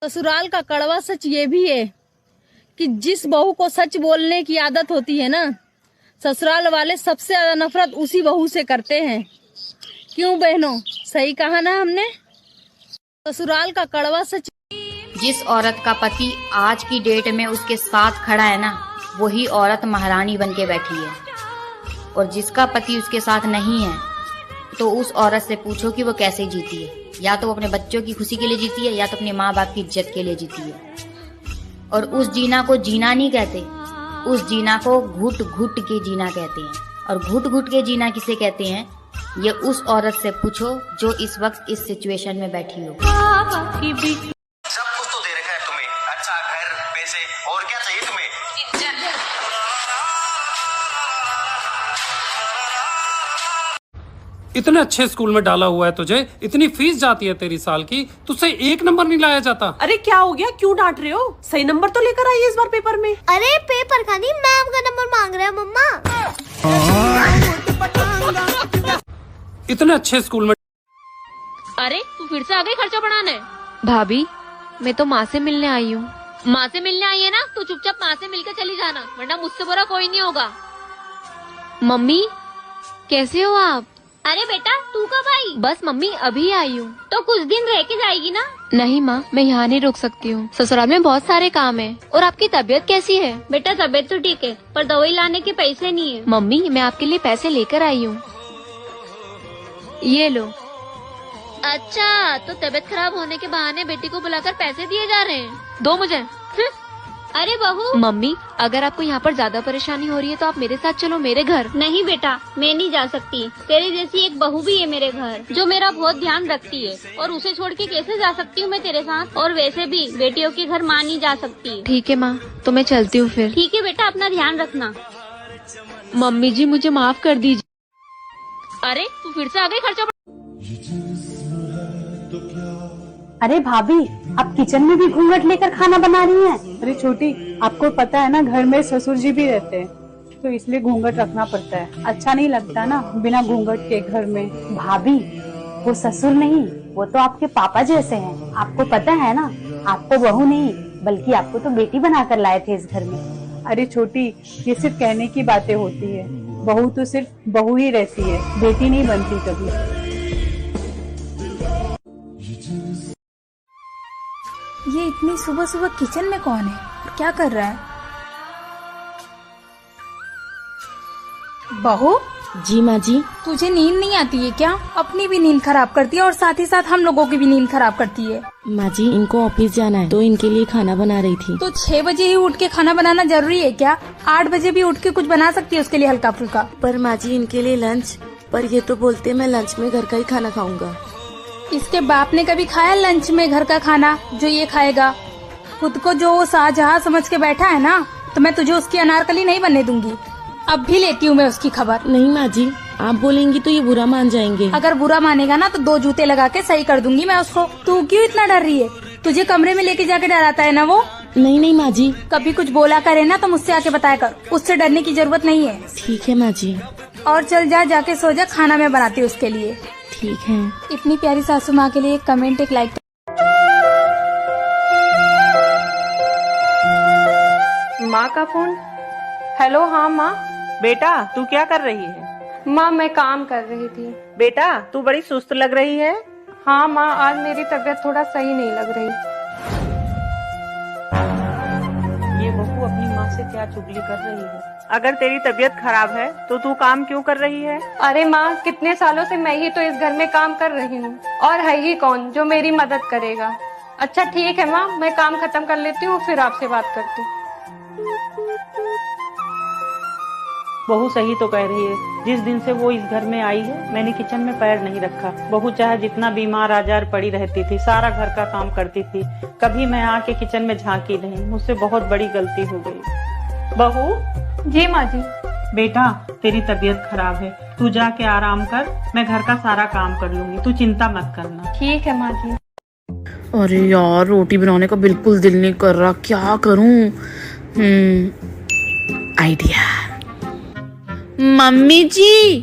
ससुराल का कड़वा सच ये भी है कि जिस बहू को सच बोलने की आदत होती है ना, ससुराल वाले सबसे ज्यादा नफरत उसी बहू से करते हैं। क्यों बहनों, सही कहा ना हमने? ससुराल का कड़वा सच। जिस औरत का पति आज की डेट में उसके साथ खड़ा है ना, वही औरत महारानी बन के बैठी है। और जिसका पति उसके साथ नहीं है, तो उस औरत से पूछो कि वो कैसे जीती है। या तो वो अपने बच्चों की खुशी के लिए जीती है, या तो अपने माँ बाप की इज्जत के लिए जीती है। और उस जीना को जीना नहीं कहते, उस जीना को घुट घुट के जीना कहते हैं। और घुट घुट के जीना किसे कहते हैं, ये उस औरत से पूछो जो इस वक्त इस सिचुएशन में बैठी हो। सब कुछ तो दे रखा है तुम्हें, अच्छा घर, पैसे, और क्या चाहिए तुम्हें? इतने अच्छे स्कूल में डाला हुआ है तुझे, इतनी फीस जाती है तेरी साल की, तुझसे 1 नंबर नहीं लाया जाता। अरे क्या हो गया, क्यों डांट रहे हो? सही नंबर तो लेकर आइए इस बार पेपर में। अरे पेपर का नहीं, मैम का नंबर मांग रहे हैं मम्मा। इतने अच्छे स्कूल में। अरे तू फिर से आ गई खर्चा बढ़ाने? भाभी, मैं तो माँ से मिलने आई हूँ। माँ से मिलने आई है ना, तो चुपचाप माँ से मिलकर चली जाना, वरना मुझसे बुरा कोई नहीं होगा। मम्मी, कैसे हो आप? अरे बेटा, तू कब आई? बस मम्मी, अभी आई हूँ। तो कुछ दिन रह के जाएगी ना? नहीं माँ, मैं यहाँ नहीं रुक सकती हूँ, ससुराल में बहुत सारे काम है। और आपकी तबीयत कैसी है? बेटा तबीयत तो ठीक है, पर दवाई लाने के पैसे नहीं है। मम्मी, मैं आपके लिए पैसे लेकर आई हूँ, ये लो। अच्छा, तो तबीयत खराब होने के बहाने बेटी को बुलाकर पैसे दिए जा रहे हैं? दो मुझे। अरे बहू। मम्मी, अगर आपको यहाँ पर ज्यादा परेशानी हो रही है तो आप मेरे साथ चलो मेरे घर। नहीं बेटा, मैं नहीं जा सकती। तेरे जैसी एक बहू भी है मेरे घर, जो मेरा बहुत ध्यान रखती है, और उसे छोड़ के कैसे जा सकती हूँ मैं तेरे साथ? और वैसे भी बेटियों के घर माँ नहीं जा सकती। ठीक है माँ, तो मैं चलती हूँ फिर। ठीक है बेटा, अपना ध्यान रखना। मम्मी जी, मुझे माफ कर दीजिए। अरे तू फिर से आ गई खर्चा। अरे भाभी, आप किचन में भी घूंघट लेकर खाना बना रही हैं? अरे छोटी, आपको पता है ना, घर में ससुर जी भी रहते हैं, तो इसलिए घूंघट रखना पड़ता है। अच्छा नहीं लगता ना बिना घूंघट के घर में। भाभी, वो ससुर नहीं, वो तो आपके पापा जैसे हैं। आपको पता है ना, आपको बहू नहीं बल्कि आपको तो बेटी बनाकर लाए थे इस घर में। अरे छोटी, ये सिर्फ कहने की बातें होती है। बहू तो सिर्फ बहू ही रहती है, बेटी नहीं बनती कभी। ये इतनी सुबह सुबह किचन में कौन है और क्या कर रहा है? बहू। जी माँ जी। तुझे नींद नहीं आती है क्या? अपनी भी नींद खराब करती है और साथ ही साथ हम लोगों की भी नींद खराब करती है। माँ जी, इनको ऑफिस जाना है तो इनके लिए खाना बना रही थी। तो 6 बजे ही उठ के खाना बनाना जरूरी है क्या? 8 बजे भी उठ के कुछ बना सकती है उसके लिए हल्का फुल्का। पर माँ जी, इनके लिए लंच, पर ये तो बोलते मैं लंच में घर का ही खाना खाऊंगा। इसके बाप ने कभी खाया लंच में घर का खाना जो ये खाएगा? खुद को जो वो शाहजहां समझ के बैठा है ना, तो मैं तुझे उसकी अनारकली नहीं बनने दूंगी। अब भी लेती हूँ मैं उसकी खबर। नहीं माँ जी, आप बोलेंगी तो ये बुरा मान जाएंगे। अगर बुरा मानेगा ना तो 2 जूते लगा के सही कर दूंगी मैं उसको। तू क्यों इतना डर रही है? तुझे कमरे में लेके जाके डराता है ना वो? नहीं नहीं माँ जी। कभी कुछ बोला करे ना तो मुझसे आके बताया कर, उससे डरने की जरूरत नहीं है। ठीक है माँ जी। और चल जा, जाके सो जा, खाना मैं बनाती हूँ उसके लिए। ठीक है। इतनी प्यारी सासू माँ के लिए एक कमेंट, एक लाइक। माँ का फोन। हेलो। हाँ माँ। बेटा, तू क्या कर रही है? माँ, मैं काम कर रही थी। बेटा, तू बड़ी सुस्त लग रही है। हाँ माँ, आज मेरी तबीयत थोड़ा सही नहीं लग रही। ये बहू अपनी माँ से क्या चुगली कर रही है? अगर तेरी तबीयत खराब है तो तू काम क्यों कर रही है? अरे माँ, कितने सालों से मैं ही तो इस घर में काम कर रही हूँ, और है ही कौन जो मेरी मदद करेगा। अच्छा ठीक है माँ, मैं काम खत्म कर लेती हूँ, फिर आपसे बात करती हूँ। बहू सही तो कह रही है। जिस दिन से वो इस घर में आई है, मैंने किचन में पैर नहीं रखा। बहू चाहे जितना बीमार आजार पड़ी रहती थी, सारा घर का काम करती थी, कभी मैं आके किचन में झांकी नहीं। मुझसे बहुत बड़ी गलती हो गई। बहू। जी माँ जी। बेटा, तेरी तबीयत खराब है, तू जाके आराम कर, मैं घर का सारा काम कर लूंगी, तू चिंता मत करना। ठीक है माँ जी। अरे यार, रोटी बनाने का बिल्कुल दिल नहीं कर रहा, क्या करूं? आइडिया। मम्मी जी,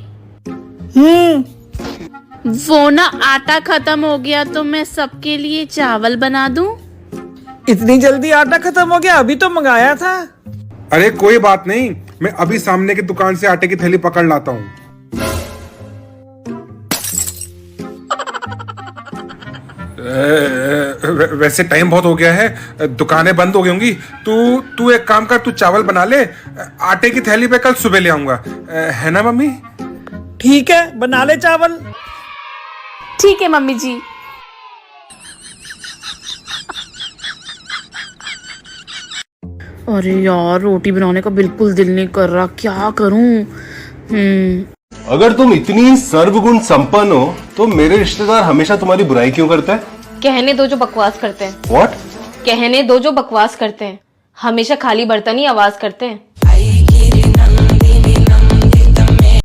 वो ना आटा खत्म हो गया, तो मैं सबके लिए चावल बना दूं? इतनी जल्दी आटा खत्म हो गया? अभी तो मंगाया था। अरे कोई बात नहीं, मैं अभी सामने की दुकान से आटे की थैली पकड़ लाता हूँ। वैसे टाइम बहुत हो गया है, दुकानें बंद हो गई होंगी। तू एक काम कर, तू चावल बना ले, आटे की थैली पे कल सुबह ले आऊंगा, है ना मम्मी? ठीक है, बना ले चावल। ठीक है मम्मी जी। अरे यार, रोटी बनाने का बिल्कुल दिल नहीं कर रहा, क्या करूं? अगर तुम इतनी सर्वगुण संपन्न हो तो मेरे रिश्तेदार हमेशा तुम्हारी बुराई क्यों करते हैं? कहने दो जो बकवास करते हैं। What? कहने दो जो बकवास करते हैं, हमेशा खाली बर्तन ही आवाज करते हैं।